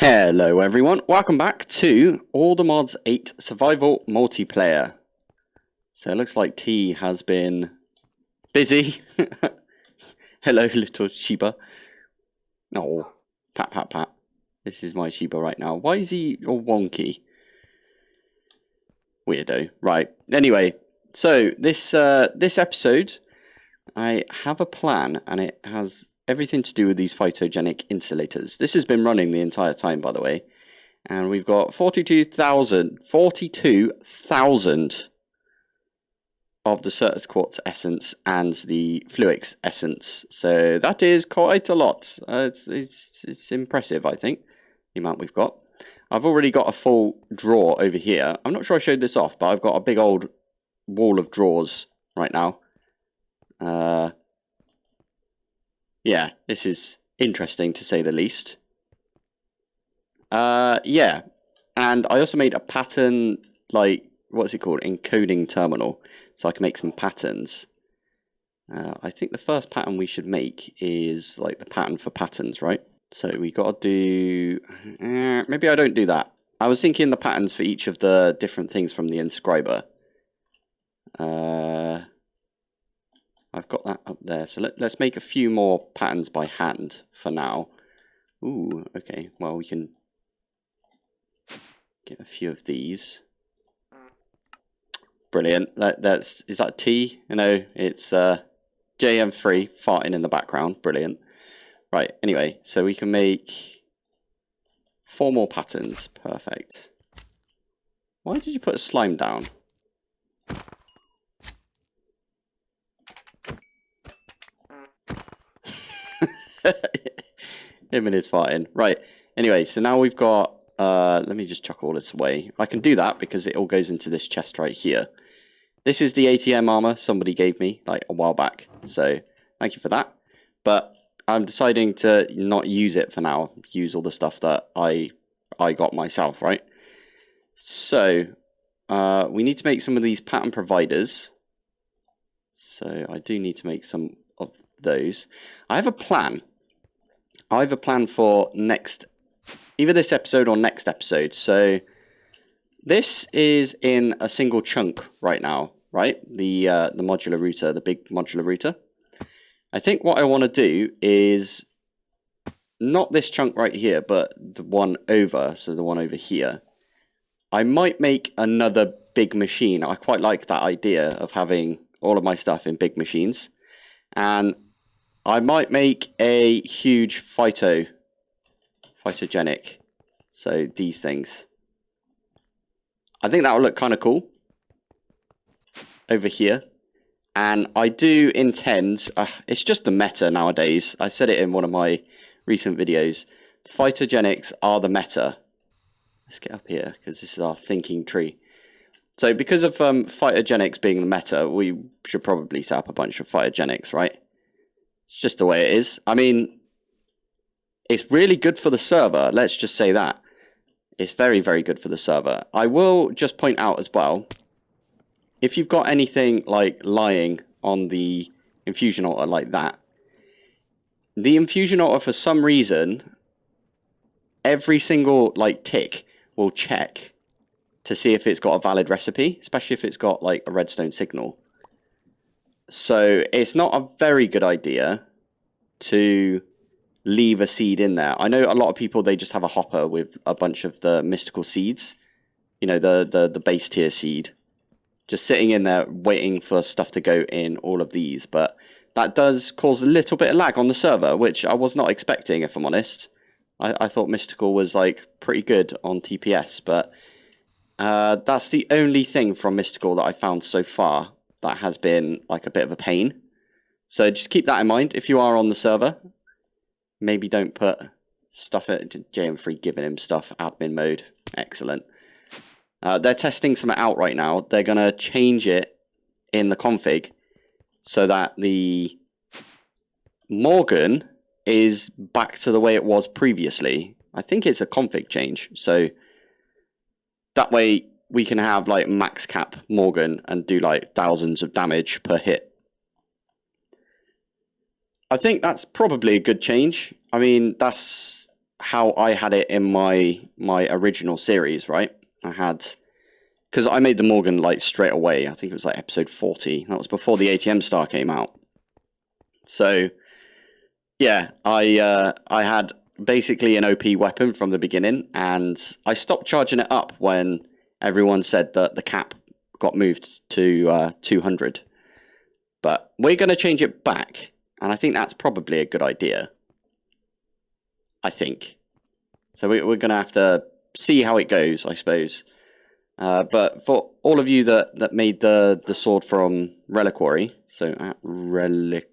Hello everyone, welcome back to All the Mods 8 Survival Multiplayer. So it looks like T has been busy. Hello little Shiba. Oh, pat pat pat. This is my Shiba right now. Why is he all wonky? Weirdo. Right, anyway, so this episode, I have a plan and it has everything to do with these phytogenic insulators. This has been running the entire time, by the way. And we've got 42,000 of the Certus Quartz essence and the Fluix essence. So that is quite a lot. It's impressive, I think, the amount we've got. I've already got a full drawer over here. I'm not sure I showed this off, but I've got a big old wall of drawers right now. Yeah, this is interesting to say the least. Yeah, and I also made a pattern, like, what's it called? Encoding terminal, so I can make some patterns. I think the first pattern we should make is, like, the pattern for patterns, right? So we got to do... maybe I don't do that. I was thinking the patterns for each of the different things from the inscriber. I've got that up there, so let's make a few more patterns by hand for now. Ooh, okay, well we can get a few of these. Brilliant. Is that T? No, it's JM3 farting in the background. Brilliant. Right, anyway, so we can make 4 more patterns. Perfect. Why did you put a slime down? Him and his farting. Right, anyway, so now we've got... let me just chuck all this away. I can do that because it all goes into this chest right here. This is the ATM armor somebody gave me like a while back. So thank you for that. But I'm deciding to not use it for now. Use all the stuff that I got myself, right? So we need to make some of these pattern providers. So I do need to make some of those. I have a plan. I have a plan for next... either this episode or next episode. So this is in a single chunk right now, right? The modular router, the big modular router. I think what I want to do is not this chunk right here, but the one over, so the one over here. I might make another big machine. I quite like that idea of having all of my stuff in big machines. And I might make a huge phytogenic. So these things. I think that will look kind of cool over here. And I do intend, it's just the meta nowadays. I said it in one of my recent videos. Phytogenics are the meta. Let's get up here because this is our thinking tree. So because of phytogenics being the meta, we should probably set up a bunch of phytogenics, right? It's just the way it is. I mean, it's really good for the server. Let's just say that. It's very, very good for the server. I will just point out as well, if you've got anything like lying on the infusion altar like that, the infusion altar for some reason, every single like tick will check to see if it's got a valid recipe, especially if it's got like a redstone signal. So it's not a very good idea to leave a seed in there. I know a lot of people, they just have a hopper with a bunch of the mystical seeds, you know, the base tier seed, just sitting in there waiting for stuff to go in all of these. But that does cause a little bit of lag on the server, which I was not expecting, if I'm honest. I thought mystical was like pretty good on TPS, but that's the only thing from mystical that I found so far that has been like a bit of a pain. So just keep that in mind if you are on the server. Maybe don't put stuff at JM3 giving him stuff, admin mode. Excellent. They're testing something out right now. They're going to change it in the config so that the Morgan is back to the way it was previously. I think it's a config change. So that way we can have like max cap Morgan and do like thousands of damage per hit. I think that's probably a good change. I mean, that's how I had it in my original series, right? I had, because I made the Morgan like straight away. I think it was like episode 40. That was before the ATM star came out. So yeah, I had basically an OP weapon from the beginning, and I stopped charging it up when everyone said that the cap got moved to 200. But we're going to change it back, and I think that's probably a good idea. I think. So we're going to have to see how it goes, I suppose. But for all of you that made the sword from Reliquary, so at Reliquary,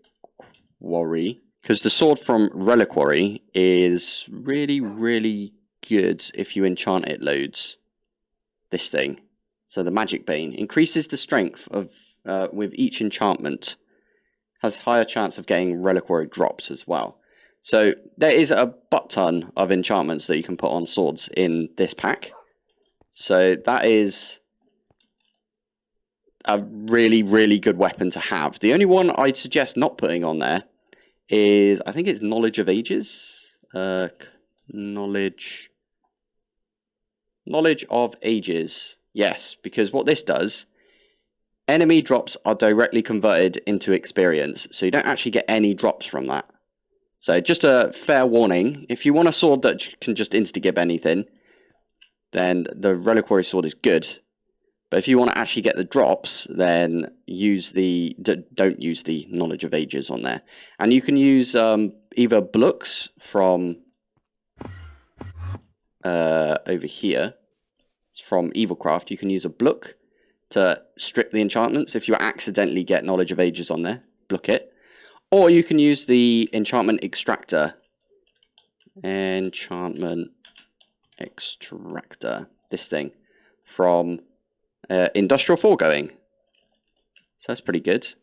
because the sword from Reliquary is really, really good if you enchant it loads. This thing. So the Magic Bane increases the strength of with each enchantment. Has higher chance of getting Reliquary drops as well. So there is a butt ton of enchantments that you can put on swords in this pack. So that is a really, really good weapon to have. The only one I'd suggest not putting on there is, I think it's Knowledge of Ages. Knowledge of Ages. Yes, because what this does, enemy drops are directly converted into experience. So you don't actually get any drops from that. So just a fair warning, if you want a sword that can just insta-gib anything, then the Reliquary sword is good. But if you want to actually get the drops, then don't use the Knowledge of Ages on there. And you can use either Blooks from over here, from Evilcraft. You can use a Blook to strip the enchantments. If you accidentally get Knowledge of Ages on there, Blook it. Or you can use the Enchantment Extractor. Enchantment Extractor. This thing. From Industrial Foregoing. So that's pretty good.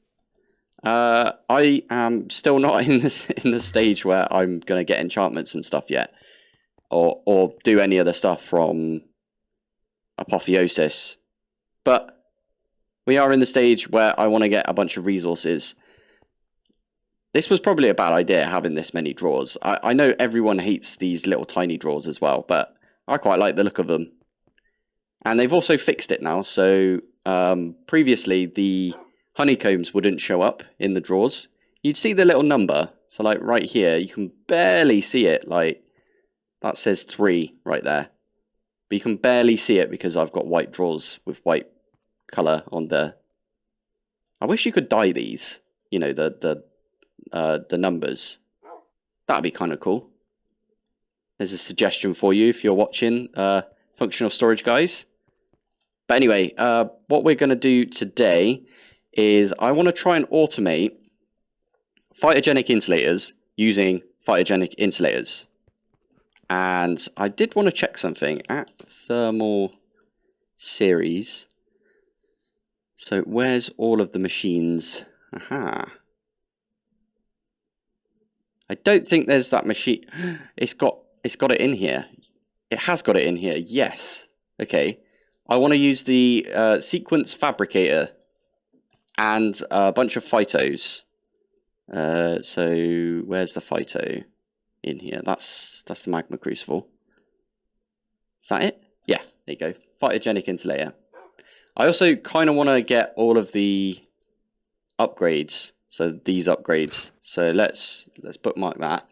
I am still not in the stage where I'm going to get enchantments and stuff yet. Or do any other stuff from Apotheosis. But we are in the stage where I want to get a bunch of resources. This was probably a bad idea, having this many drawers. I know everyone hates these little tiny drawers as well, but I quite like the look of them. And they've also fixed it now, so previously the honeycombs wouldn't show up in the drawers. You'd see the little number, so like right here, you can barely see it, like that says 3 right there. But you can barely see it because I've got white drawers with white colour on there. I wish you could dye these, you know, the numbers. That'd be kind of cool. There's a suggestion for you if you're watching, Functional Storage guys. But anyway, what we're going to do today is I want to try and automate Phytogenic insulators using Phytogenic insulators. And I did want to check something at Thermal Series. So where's all of the machines? Aha. I don't think there's that machine. It's got it in here. It has got it in here. Yes. Okay. I want to use the sequence fabricator and a bunch of Phytos. So where's the Phyto in here? That's the magma crucible. Is that it? Yeah. There you go. Phytogenic insulator. I also kind of want to get all of the upgrades. So these upgrades. So let's bookmark that.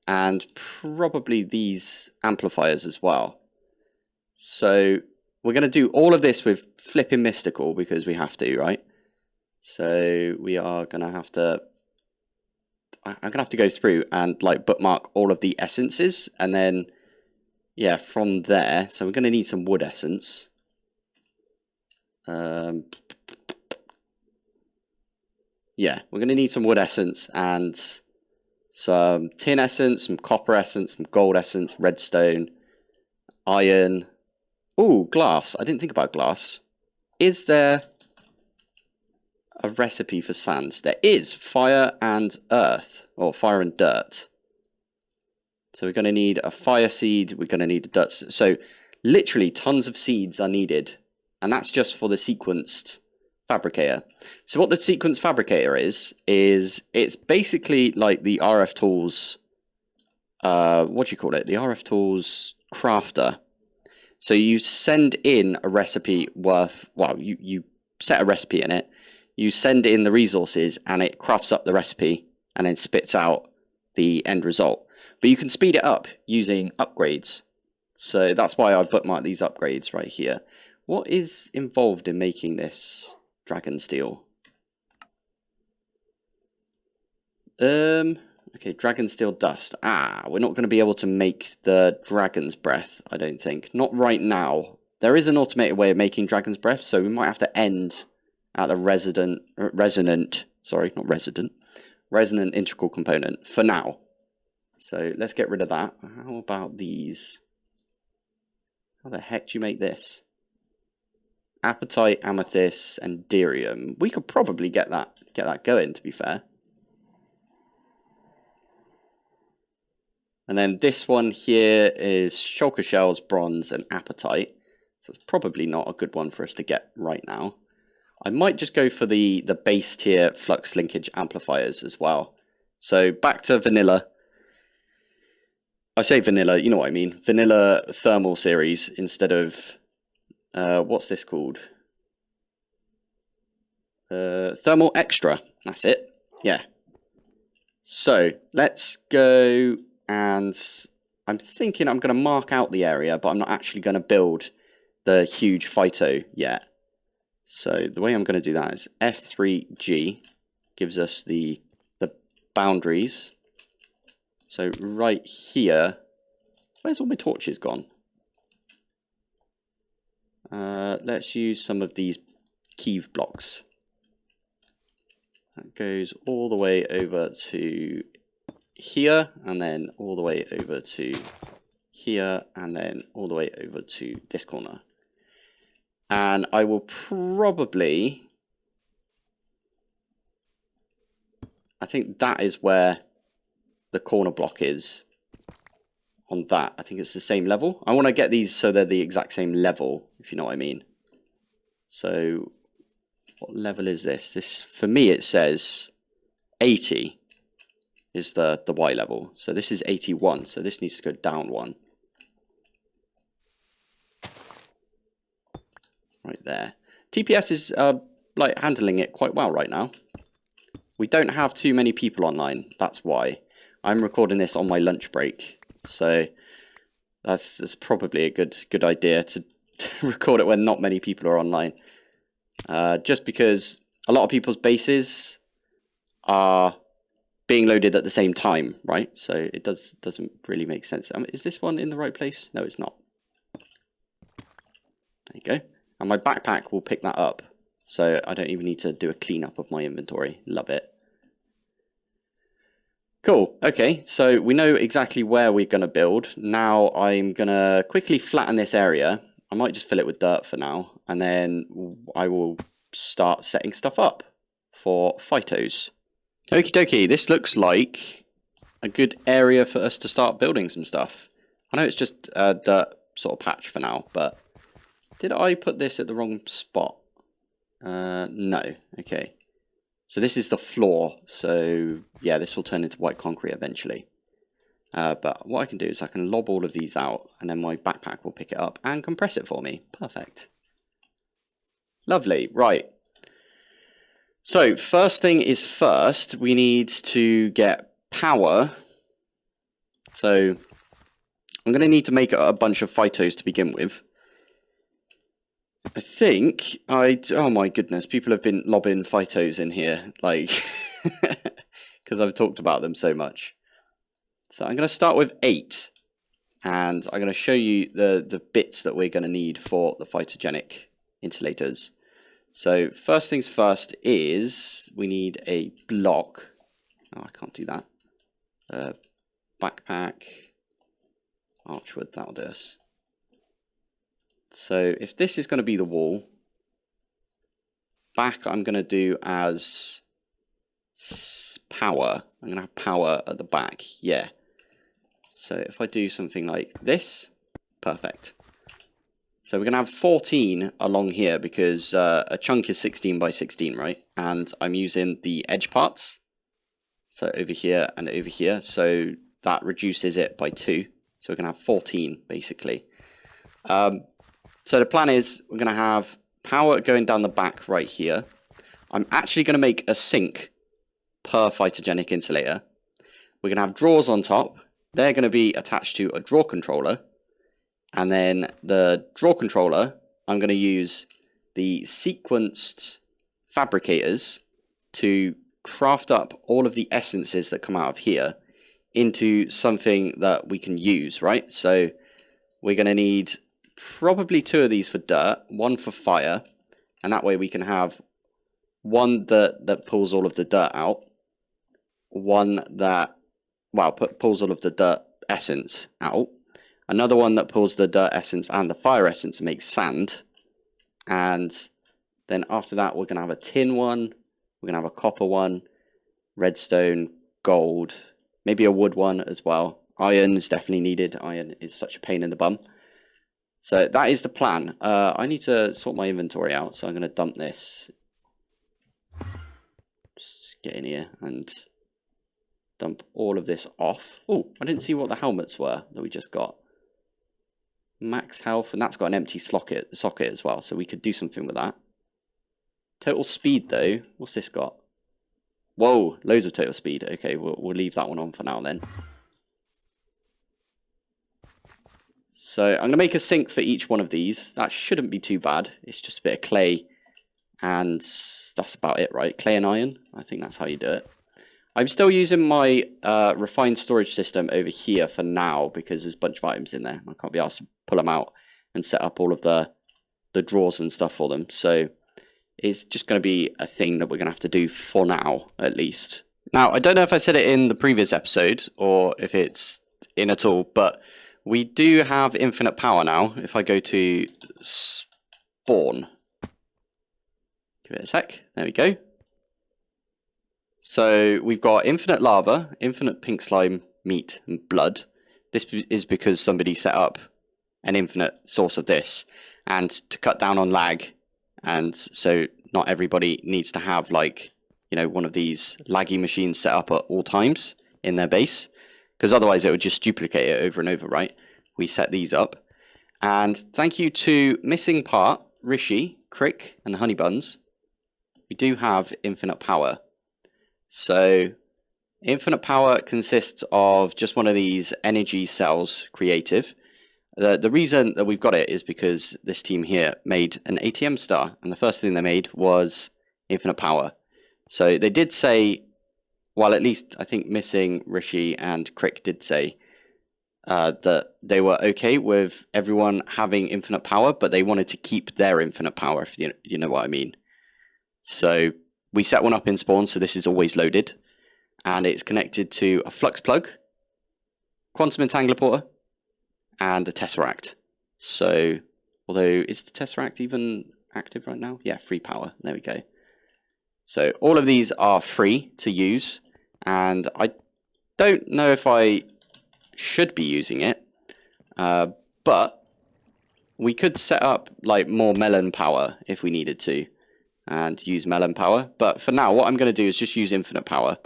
And probably these amplifiers as well. So we're going to do all of this with flipping mystical because we have to, right? So we are going to have to, I'm going to have to go through and like bookmark all of the essences. And then, yeah, from there, so we're going to need some wood essence. Yeah, we're going to need some wood essence and some tin essence, some copper essence, some gold essence, redstone, iron. Ooh, glass. I didn't think about glass. Is there a recipe for sand? There is. Fire and earth, or fire and dirt. So we're going to need a fire seed. We're going to need a dirt. So literally tons of seeds are needed. And that's just for the sequenced fabricator. So what the sequence fabricator is it's basically like the RF tools what do you call it? The RF Tools crafter. So you send in a recipe worth, well, you set a recipe in it, you send in the resources, and it crafts up the recipe and then spits out the end result. But you can speed it up using upgrades. So that's why I bookmarked these upgrades right here. What is involved in making this dragon steel? Okay, dragon steel dust. We're not going to be able to make the dragon's breath, I don't think. Not right now. There is an automated way of making dragon's breath, so we might have to end at the resonant integral component for now. So let's get rid of that. How about these? How the heck do you make this? Apatite, amethyst, and derium. We could probably get that going, to be fair. And then this one here is shulker shells, bronze, and apatite. So it's probably not a good one for us to get right now. I might just go for the base tier flux linkage amplifiers as well. So back to vanilla. I say vanilla, you know what I mean. Vanilla thermal series instead of, what's this called? Thermal extra. That's it. Yeah. So let's go, and I'm thinking I'm going to mark out the area, but I'm not actually going to build the huge phyto yet. So the way I'm going to do that is F3G gives us the boundaries. So right here, where's all my torches gone? Let's use some of these Keeve blocks. That goes all the way over to here, and then all the way over to here, and then all the way over to this corner. And I will probably, I think that is where the corner block is on that. I think it's the same level. I want to get these so they're the exact same level, if you know what I mean. So what level is this? This, for me, it says 80 is the Y level. So this is 81, so this needs to go down one. Right there. TPS is like handling it quite well right now. We don't have too many people online, that's why. I'm recording this on my lunch break, so that's probably a good idea to record it when not many people are online. Just because a lot of people's bases are being loaded at the same time, right? So it doesn't really make sense. Is this one in the right place? No, it's not. There you go. And my backpack will pick that up, so I don't even need to do a cleanup of my inventory. Love it. Cool. Okay, so we know exactly where we're going to build. Now I'm going to quickly flatten this area. I might just fill it with dirt for now, and then I will start setting stuff up for Phytos. Okie dokie, this looks like a good area for us to start building some stuff. I know it's just a dirt sort of patch for now, but did I put this at the wrong spot? No. Okay. So this is the floor. So yeah, this will turn into white concrete eventually. But what I can do is I can lob all of these out, and then my backpack will pick it up and compress it for me. Perfect. Lovely. Right. So first thing is first, we need to get power. So I'm going to need to make a bunch of Phytos to begin with. I think oh my goodness, people have been lobbing Phytos in here, like, because I've talked about them so much. So I'm going to start with 8, and I'm going to show you the bits that we're going to need for the Phytogenic insulators. So first things first is we need a block. Oh, I can't do that. Backpack, archwood, that'll do us. So if this is going to be the wall, back I'm going to do as power. I'm going to have power at the back, yeah. So if I do something like this, perfect. So we're going to have 14 along here because a chunk is 16 by 16, right? And I'm using the edge parts. So over here and over here. So that reduces it by 2. So we're going to have 14, basically. So the plan is we're going to have power going down the back right here. I'm actually going to make a sink per phytogenic insulator. We're going to have drawers on top. They're going to be attached to a drawer controller. And then the drawer controller, I'm going to use the sequenced fabricators to craft up all of the essences that come out of here into something that we can use, right? So we're going to need probably 2 of these for dirt, 1 for fire, and that way we can have one that pulls all of the dirt out, one that, well, pulls all of the dirt essence out, another one that pulls the dirt essence and the fire essence and makes sand, and then after that we're going to have a tin one, we're going to have a copper one, redstone, gold, maybe a wood one as well. Iron is definitely needed. Iron is such a pain in the bum. So that is the plan. I need to sort my inventory out, so I'm going to dump this. Just get in here and dump all of this off. Oh, I didn't see what the helmets were that we just got. Max health, and that's got an empty socket as well, so we could do something with that. Total speed though, what's this got? Whoa, loads of total speed. Okay, we'll leave that one on for now then. So I'm going to make a sink for each one of these. That shouldn't be too bad. It's just a bit of clay and that's about it, right? Clay and iron. I think that's how you do it. I'm still using my refined storage system over here for now because there's a bunch of items in there. I can't be asked to pull them out and set up all of the drawers and stuff for them. So it's just going to be a thing that we're going to have to do for now, at least. Now, I don't know if I said it in the previous episode or if it's in at all, but we do have infinite power now. If I go to spawn, give it a sec. There we go. So we've got infinite lava, infinite pink slime, meat, and blood. This is because somebody set up an infinite source of this, and to cut down on lag, and so not everybody needs to have, like, you know, one of these laggy machines set up at all times in their base, because otherwise it would just duplicate it over and over, right? We set these up, and thank you to Missing Part, Rishi, Crick, and the Honey Buns, we do have infinite power. So infinite power consists of just one of these energy cells creative. The reason that we've got it is because this team here made an ATM star, and the first thing they made was infinite power. So they did say, well, at least I think Missing, Rishi, and Crick did say that they were okay with everyone having infinite power, but they wanted to keep their infinite power, if you know what I mean. So we set one up in spawn, so this is always loaded, and it's connected to a flux plug, quantum entangler porter, and a tesseract. So, although, is the tesseract even active right now? Yeah, free power. There we go. So all of these are free to use, and I don't know if I should be using it, but we could set up like more melon power if we needed to, and use melon power. But for now, what I'm going to do is just use infinite power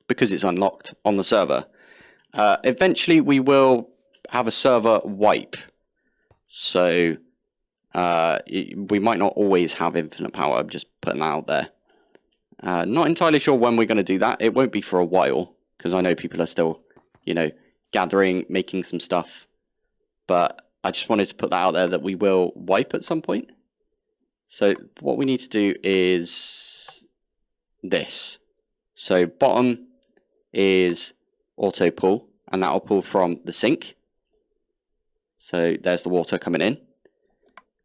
because it's unlocked on the server. Eventually, we will have a server wipe, so we might not always have infinite power. I'm just putting that out there. Not entirely sure when we're going to do that. It won't be for a while because I know people are still, you know, gathering, making some stuff. But I just wanted to put that out there that we will wipe at some point. So what we need to do is this. So bottom is auto pull, and that will pull from the sink. So there's the water coming in.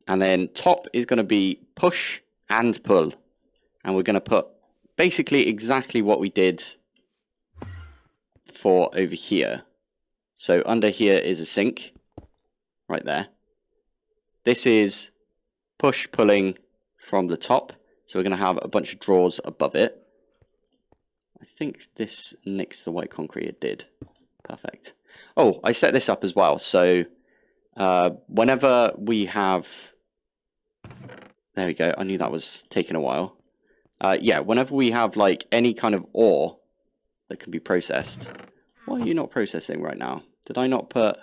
And then top is going to be push and pull. And we're going to put basically exactly what we did for over here. So under here is a sink, right there. This is push pulling from the top. So we're going to have a bunch of drawers above it. I think this nicks the white concrete. It did. Perfect. Oh, I set this up as well. So whenever we have... There we go. I knew that was taking a while. Yeah, whenever we have like any kind of ore that can be processed, Why are you not processing right now? Did I not put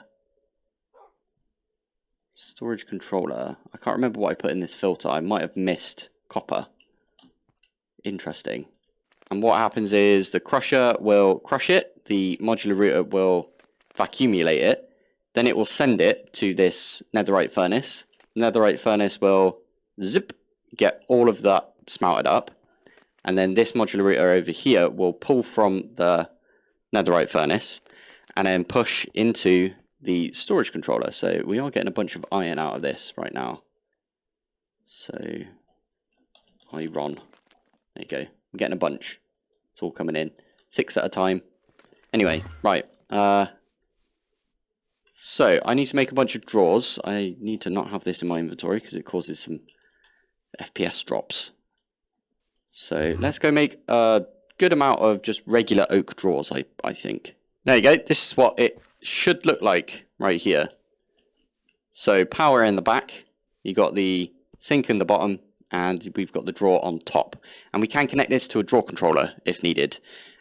storage controller? I can't remember what I put in this filter. I might have missed copper. Interesting. And what happens is the crusher will crush it, the modular router will vacuumulate it, then it will send it to this netherite furnace. Netherite furnace will zip, get all of that smelted up, and then this modular router over here will pull from the netherite furnace and then push into the storage controller. So we are getting a bunch of iron out of this right now. So iron, there you go. I'm getting a bunch. It's all coming in 6 at a time. Anyway, right. So I need to make a bunch of drawers. I need to not have this in my inventory because it causes some FPS drops. So let's go make a good amount of just regular oak drawers, I think. There you go. This is what it should look like right here. So power in the back. You got the sink in the bottom. And we've got the drawer on top. And we can connect this to a drawer controller if needed.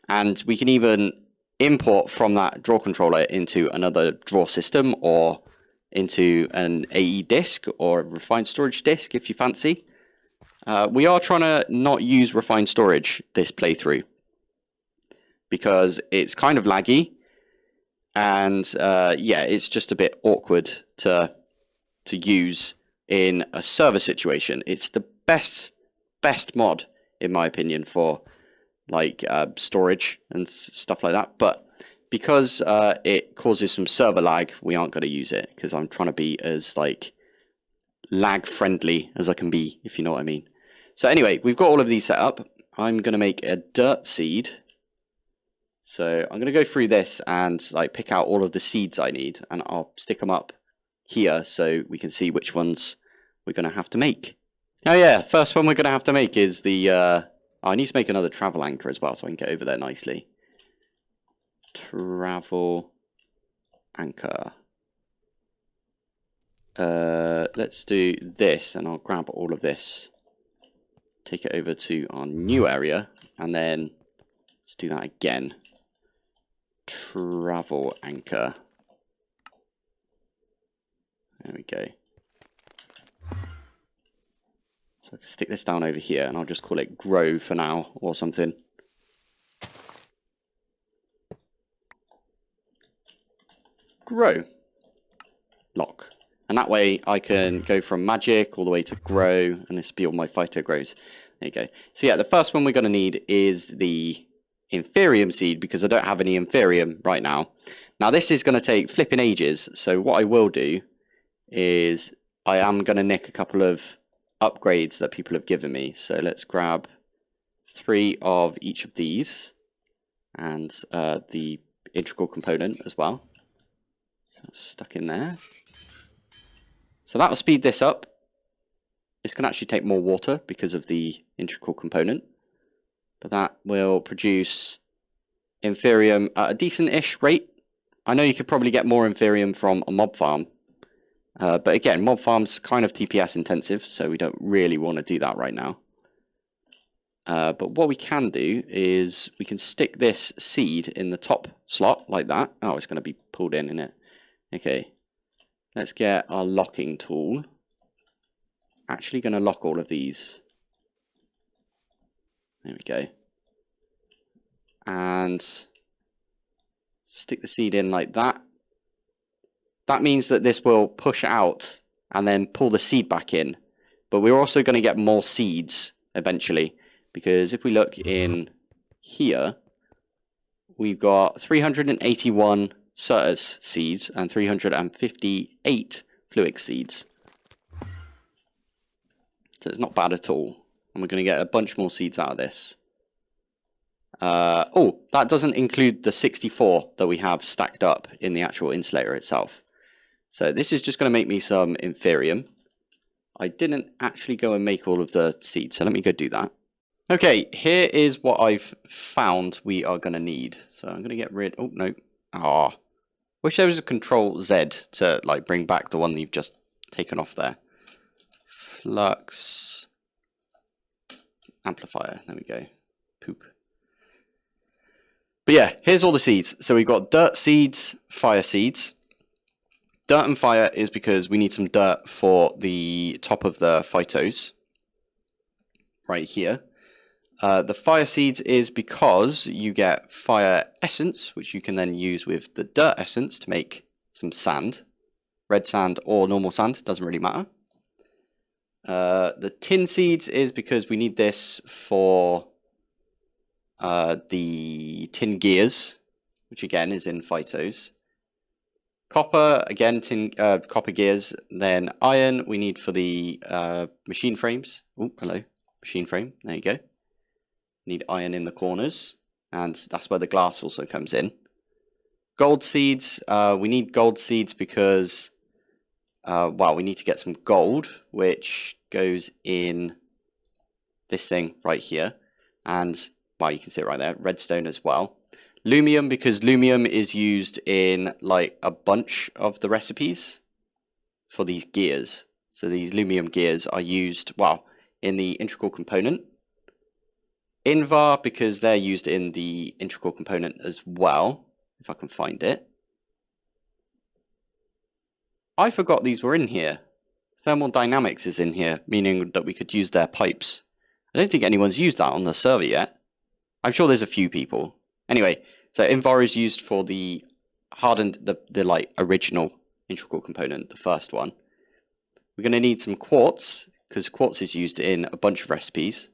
And we can even import from that drawer controller into another drawer system or into an AE disk or a refined storage disk if you fancy. We are trying to not use refined storage this playthrough because it's kind of laggy. And yeah, it's just a bit awkward to use in a server situation. It's the best mod in my opinion for like storage and stuff like that, but because it causes some server lag, we aren't going to use it because I'm trying to be as like lag friendly as I can be, if you know what I mean. So anyway, we've got all of these set up. I'm going to make a dirt seed. So I'm going to go through this and like pick out all of the seeds I need, and I'll stick them up here so we can see which ones we're going to have to make. Oh yeah, first one we're going to have to make is the, I need to make another travel anchor as well so I can get over there nicely. Travel anchor. Let's do this and I'll grab all of this. Take it over to our new area and then let's do that again. Travel anchor. There we go. So I can stick this down over here and I'll just call it grow for now or something. Grow. Lock. And that way I can go from magic all the way to grow, and this will be all my phyto grows. There you go. So yeah, the first one we're going to need is the inferium seed because I don't have any inferium right now. Now this is going to take flipping ages. So what I will do is I am going to nick a couple of upgrades that people have given me. So let's grab 3 of each of these and the integral component as well. So it's stuck in there. So that will speed this up. This can actually take more water because of the integral component, but that will produce inferium at a decent-ish rate. I know you could probably get more inferium from a mob farm. But again, mob farm's kind of TPS intensive, so we don't really want to do that right now. But what we can do is we can stick this seed in the top slot like that. Oh, it's going to be pulled in, isn't it? Okay. Let's get our locking tool. Actually going to lock all of these. There we go. And stick the seed in like that. That means that this will push out and then pull the seed back in. But we're also going to get more seeds eventually. Because if we look in here, we've got 381 Certus seeds and 358 Fluix seeds. So it's not bad at all. And we're going to get a bunch more seeds out of this. Oh, that doesn't include the 64 that we have stacked up in the actual insulator itself. So this is just going to make me some inferium. I didn't actually go and make all of the seeds, so let me go do that. Okay, here is what I've found we are going to need. So I'm going to get rid... Oh, no. Ah. Wish there was a Control Z to like bring back the one you've just taken off there. Flux. Amplifier. There we go. Poop. But yeah, here's all the seeds. So we've got dirt seeds, fire seeds. Dirt and fire is because we need some dirt for the top of the phytos. Right here. The fire seeds is because you get fire essence, which you can then use with the dirt essence to make some sand. Red sand or normal sand, doesn't really matter. The tin seeds is because we need this for the tin gears, which again is in Phytos. Copper, again, copper gears. Then iron we need for the machine frames. Oh, hello, machine frame. There you go. Need iron in the corners, and that's where the glass also comes in. Gold seeds. We need gold seeds because, well, we need to get some gold, which goes in this thing right here. And, well, you can see it right there. Redstone as well. Lumium, because lumium is used in like a bunch of the recipes for these gears. So these lumium gears are used, well, in the integral component. Invar, because they're used in the integral component as well, if I can find it. I forgot these were in here. Thermodynamics is in here, meaning that we could use their pipes. I don't think anyone's used that on the server yet. I'm sure there's a few people. Anyway, so Invar is used for the hardened, the like original integral component, the first one. We're going to need some quartz, because quartz is used in a bunch of recipes.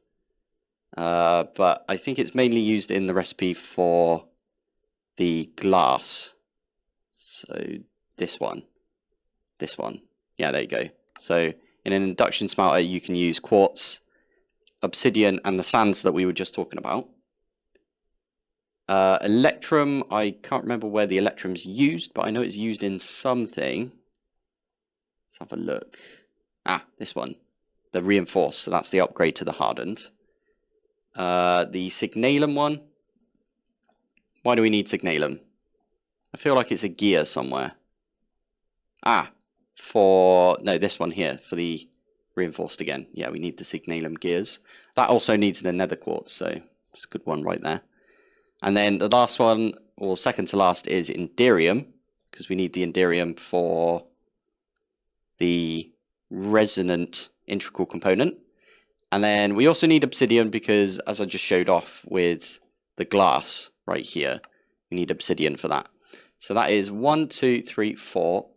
But I think it's mainly used in the recipe for the glass. So this one. Yeah, there you go. So in an induction smelter, you can use quartz, obsidian, and the sands that we were just talking about. Electrum, I can't remember where the electrum's used, but I know it's used in something. Let's have a look. Ah, this one. The reinforced, so that's the upgrade to the hardened. The signalum one. Why do we need signalum? I feel like it's a gear somewhere. Ah, no, this one here, for the reinforced again. Yeah, we need the signalum gears. That also needs the nether quartz, so it's a good one right there. And then the last one, or second to last, is Inderium, because we need the Inderium for the resonant integral component. And then we also need obsidian because, as I just showed off with the glass right here, we need obsidian for that. So that is 1, 2, 3, 4,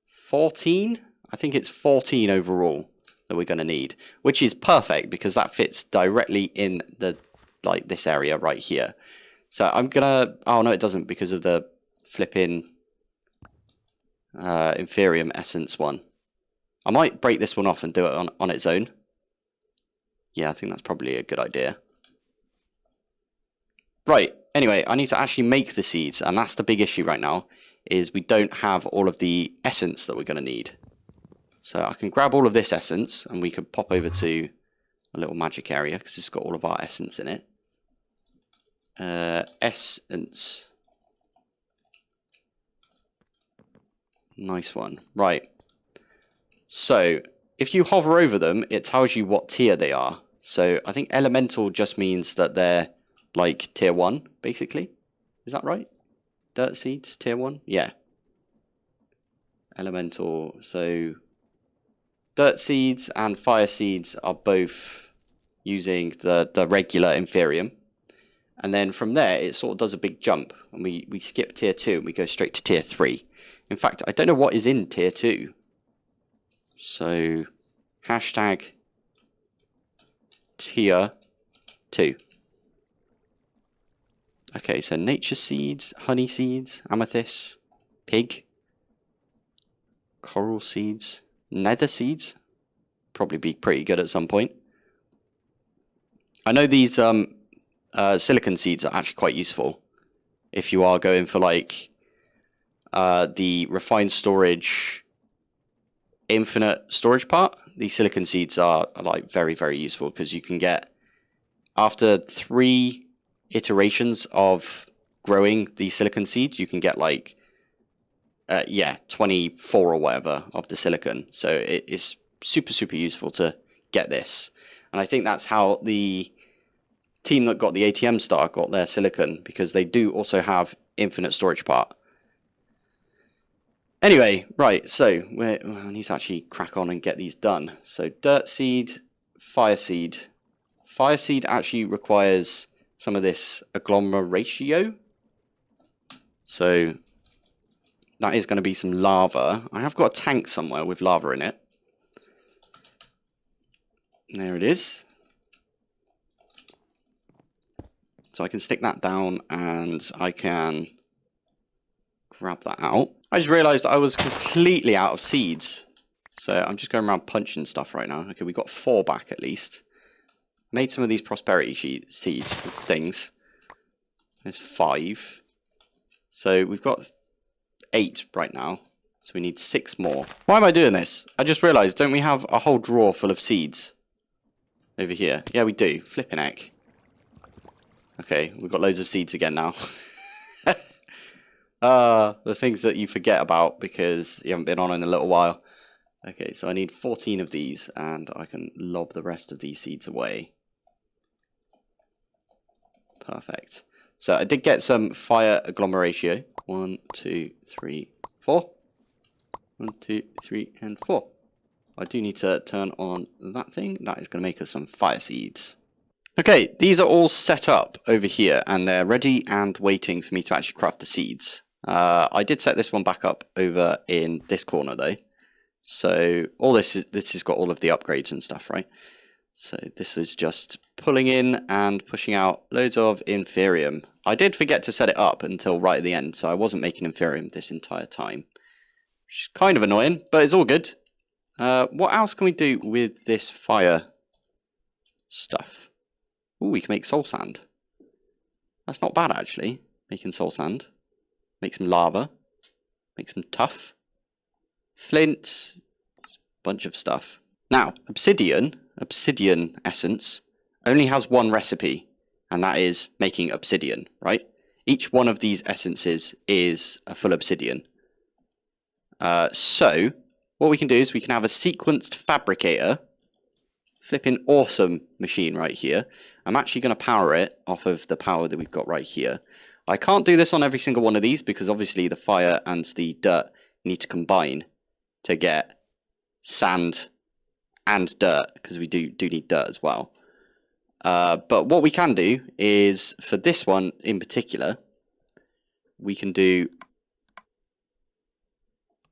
14. I think it's 14 overall that we're going to need, which is perfect because that fits directly in the like this area right here. So I'm gonna, oh no, it doesn't because of the flipping inferium essence one. I might break this one off and do it on its own. Yeah, I think that's probably a good idea. Right, anyway, I need to actually make the seeds, and that's the big issue right now, is we don't have all of the essence that we're going to need. So I can grab all of this essence, and we can pop over to a little magic area, because it's got all of our essence in it. Essence. Nice one. Right. So, if you hover over them, it tells you what tier they are. So, I think elemental just means that they're like tier 1, basically. Is that right? Dirt seeds, tier 1? Yeah. Elemental. So, dirt seeds and fire seeds are both using the regular inferium. And then from there, it sort of does a big jump. And we skip tier 2 and we go straight to tier 3. In fact, I don't know what is in tier 2. So, hashtag tier 2. Okay, so nature seeds, honey seeds, amethyst, pig, coral seeds, nether seeds. Probably be pretty good at some point. I know these silicon seeds are actually quite useful if you are going for like the refined storage, infinite storage part. These silicon seeds are like very, very useful because you can get, after 3 iterations of growing these silicon seeds, you can get like 24 or whatever of the silicon. So it is super, super useful to get this. And I think that's how the team that got the ATM star got their silicon, because they do also have infinite storage part. Anyway, right, so I need to actually crack on and get these done. So dirt seed, fire seed. Fire seed actually requires some of this agglomeratio. So that is going to be some lava. I have got a tank somewhere with lava in it. And there it is. So I can stick that down and I can grab that out. I just realized I was completely out of seeds. So I'm just going around punching stuff right now. Okay, we got 4 back at least. Made some of these prosperity seeds things. There's 5. So we've got 8 right now. So we need 6 more. Why am I doing this? I just realized, don't we have a whole drawer full of seeds over here? Yeah, we do. Flipping heck. Okay, we've got loads of seeds again now. The things that you forget about because you haven't been on in a little while. Okay, so I need 14 of these, and I can lob the rest of these seeds away. Perfect. So I did get some fire agglomeratio. 1, 2, 3, 4. 1, 2, 3, and 4. I do need to turn on that thing. That is going to make us some fire seeds. Okay, these are all set up over here, and they're ready and waiting for me to actually craft the seeds. I did set this one back up over in this corner though. So all this has got all of the upgrades and stuff, right? So this is just pulling in and pushing out loads of Inferium. I did forget to set it up until right at the end, so I wasn't making Inferium this entire time. Which is kind of annoying, but it's all good. What else can we do with this fire stuff? Ooh, we can make soul sand. That's not bad actually, making soul sand. Make some lava. Make some tuff. Flint. Bunch of stuff. Now, obsidian essence, only has one recipe, and that is making obsidian, right? Each one of these essences is a full obsidian. So, what we can do is we can have a sequenced fabricator. Flipping awesome machine right here. I'm actually going to power it off of the power that we've got right here. I can't do this on every single one of these because obviously the fire and the dirt need to combine to get sand and dirt, because we do need dirt as well. But what we can do is, for this one in particular, we can do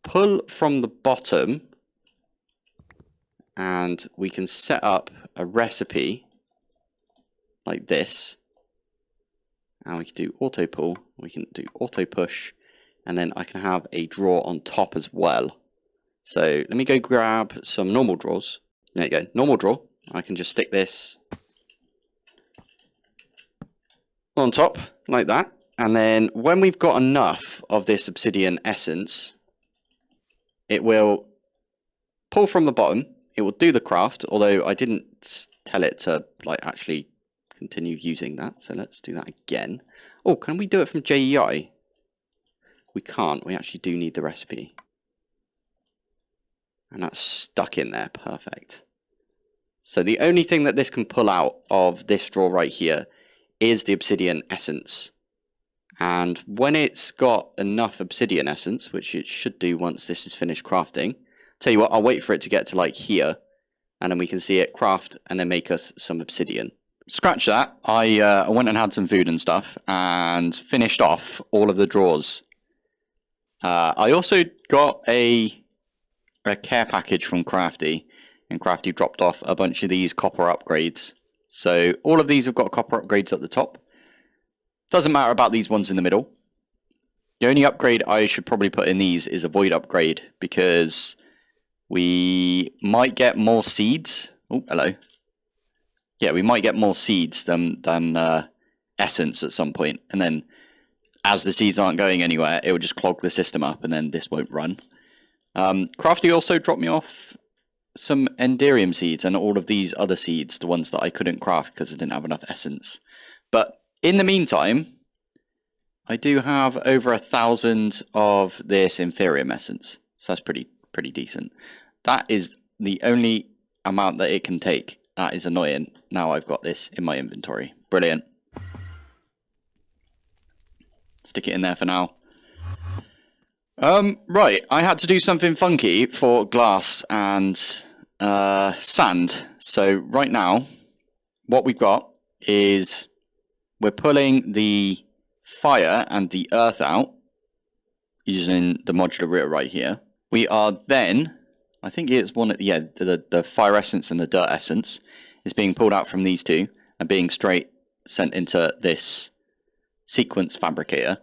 pull from the bottom, and we can set up a recipe like this. And we can do auto pull, we can do auto push, and then I can have a drawer on top as well. So let me go grab some normal drawers. There you go, normal drawer. I can just stick this on top like that. And then when we've got enough of this obsidian essence, it will pull from the bottom. It will do the craft, although I didn't tell it to like actually continue using that. So let's do that again. Oh, can we do it from JEI? We can't. We actually do need the recipe. And that's stuck in there. Perfect. So the only thing that this can pull out of this drawer right here is the obsidian essence. And when it's got enough obsidian essence, which it should do once this is finished crafting, tell you what, I'll wait for it to get to like here, and then we can see it craft and then make us some obsidian. Scratch that. I went and had some food and stuff and finished off all of the drawers. I also got a care package from Crafty, and Crafty dropped off a bunch of these copper upgrades. So all of these have got copper upgrades at the top. Doesn't matter about these ones in the middle. The only upgrade I should probably put in these is a void upgrade, because we might get more seeds. Oh, hello. Yeah, we might get more seeds than essence at some point, and then as the seeds aren't going anywhere, it will just clog the system up, and then this won't run. Crafty also dropped me off some Enderium seeds and all of these other seeds, the ones that I couldn't craft because I didn't have enough essence. But in the meantime, I do have over 1,000 of this Inferium essence, so that's pretty decent. That is the only amount that it can take. that is annoying. Now I've got this in my inventory. Brilliant. Stick it in there for now. Right, I had to do something funky for glass and sand. So right now, what we've got is we're pulling the fire and the earth out using the modular router right here. We are then, I think it's one, yeah, the fire essence and the dirt essence is being pulled out from these two and being straight sent into this sequence fabricator.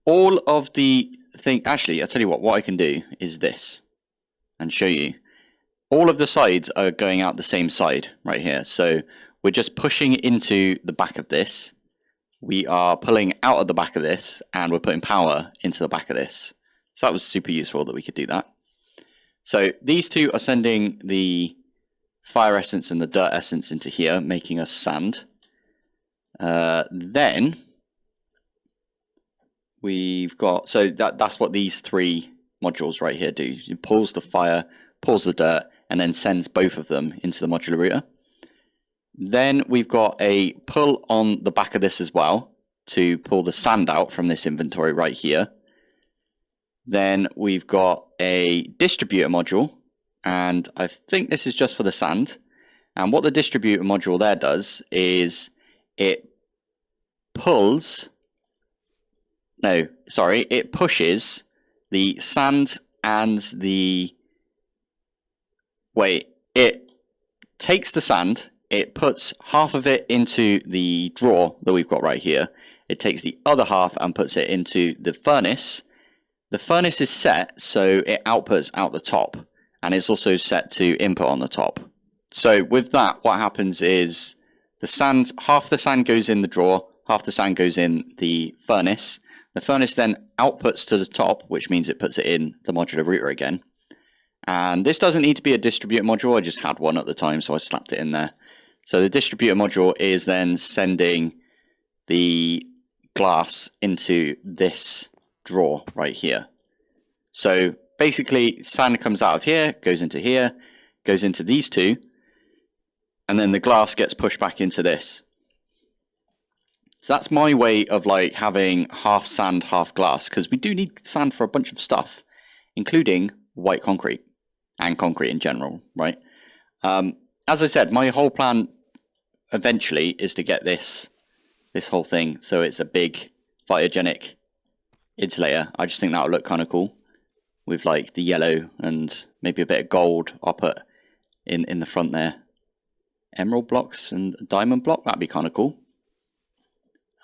All of the thing, actually, I'll tell you what I can do is this and show you. All of the sides are going out the same side right here. So we're just pushing into the back of this. We are pulling out of the back of this and we're putting power into the back of this. So that was super useful that we could do that. So these two are sending the fire essence and the dirt essence into here, making us sand. Then we've got, so that's what these three modules right here do. It pulls the fire, pulls the dirt, and then sends both of them into the modular router. Then we've got a pull on the back of this as well to pull the sand out from this inventory right here. Then we've got a distributor module, and I think this is just for the sand. And what the distributor module there does is it pushes the sand and it takes the sand, it puts half of it into the drawer that we've got right here. It takes the other half and puts it into the furnace. The furnace is set so it outputs out the top, and it's also set to input on the top. So with that, what happens is the sand, half the sand goes in the drawer, half the sand goes in the furnace. The furnace then outputs to the top, which means it puts it in the modular router again. And this doesn't need to be a distributor module. I just had one at the time, so I slapped it in there. So the distributor module is then sending the glass into this drawer right here. So basically, sand comes out of here, goes into these two, and then the glass gets pushed back into this. So that's my way of like having half sand, half glass, because we do need sand for a bunch of stuff, including white concrete and concrete in general, right? As I said, my whole plan eventually is to get this whole thing so it's a big Phytogenic insulator. I just think that would look kind of cool with like the yellow and maybe a bit of gold I'll put in the front there. Emerald blocks and diamond block, that'd be kind of cool.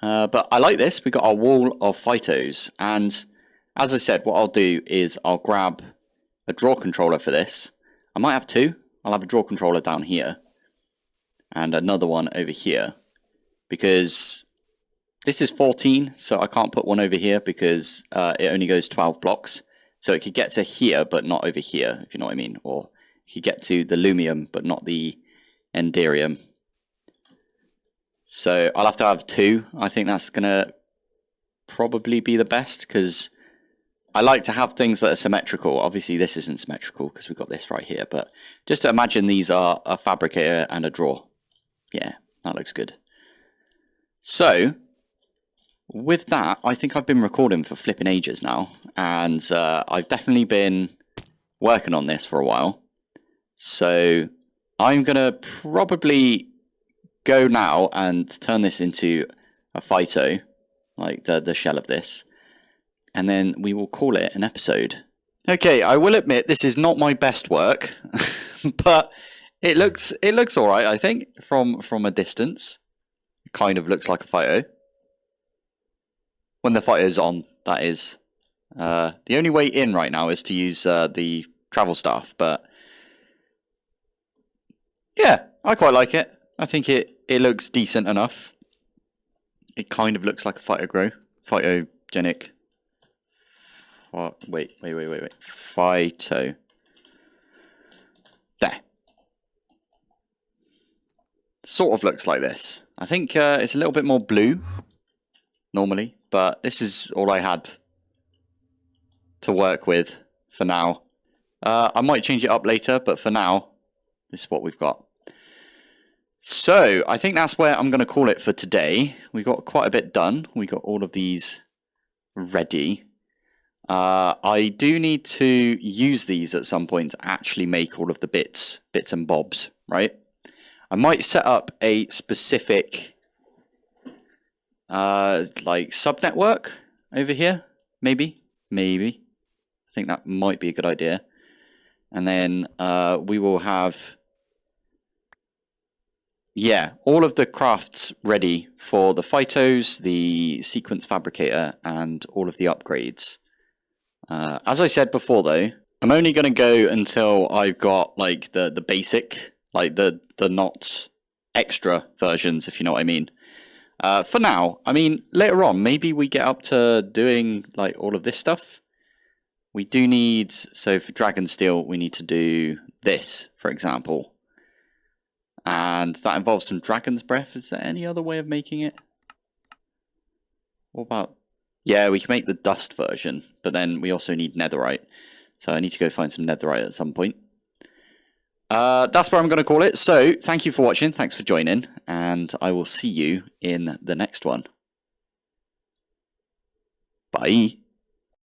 But I like this. We got our wall of Phytos, and as I said, what I'll do is I'll grab a draw controller for this. I might have two. I'll have a draw controller down here and another one over here, because this is 14, so I can't put one over here because it only goes 12 blocks. So it could get to here, but not over here, if you know what I mean. Or it could get to the lumium, but not the enderium. So I'll have to have two. I think that's going to probably be the best, because I like to have things that are symmetrical. Obviously, this isn't symmetrical because we've got this right here. But just to imagine these are a fabricator and a drawer. Yeah, that looks good. So with that, I think I've been recording for flipping ages now. And I've definitely been working on this for a while. So I'm going to probably go now and turn this into a phyto, like the shell of this, and then we will call it an episode. Okay, I will admit this is not my best work, but it looks all right. I think from a distance, it kind of looks like a phyto. When the phyto's on, that is. The only way in right now is to use the travel staff, but yeah, I quite like it. I think it looks decent enough. It kind of looks like a Phytogenic. Wait. Phyto. There. Sort of looks like this. I think it's a little bit more blue normally, but this is all I had to work with for now. I might change it up later, but for now, this is what we've got. So I think that's where I'm going to call it for today. We got quite a bit done. We got all of these ready. I do need to use these at some point to actually make all of the bits and bobs, right? I might set up a specific like sub-network over here, maybe. I think that might be a good idea. And then we will have, yeah, all of the crafts ready for the Phytos, the sequence fabricator, and all of the upgrades. As I said before, though, I'm only going to go until I've got like the basic, like the not extra versions, if you know what I mean. For now, I mean, later on, maybe we get up to doing like all of this stuff. We do need, so for Dragon Steel, we need to do this, for example. And that involves some Dragon's Breath. Is there any other way of making it? What about... Yeah, we can make the dust version, but then we also need netherite. So I need to go find some netherite at some point. That's where I'm going to call it. So thank you for watching. Thanks for joining. And I will see you in the next one. Bye.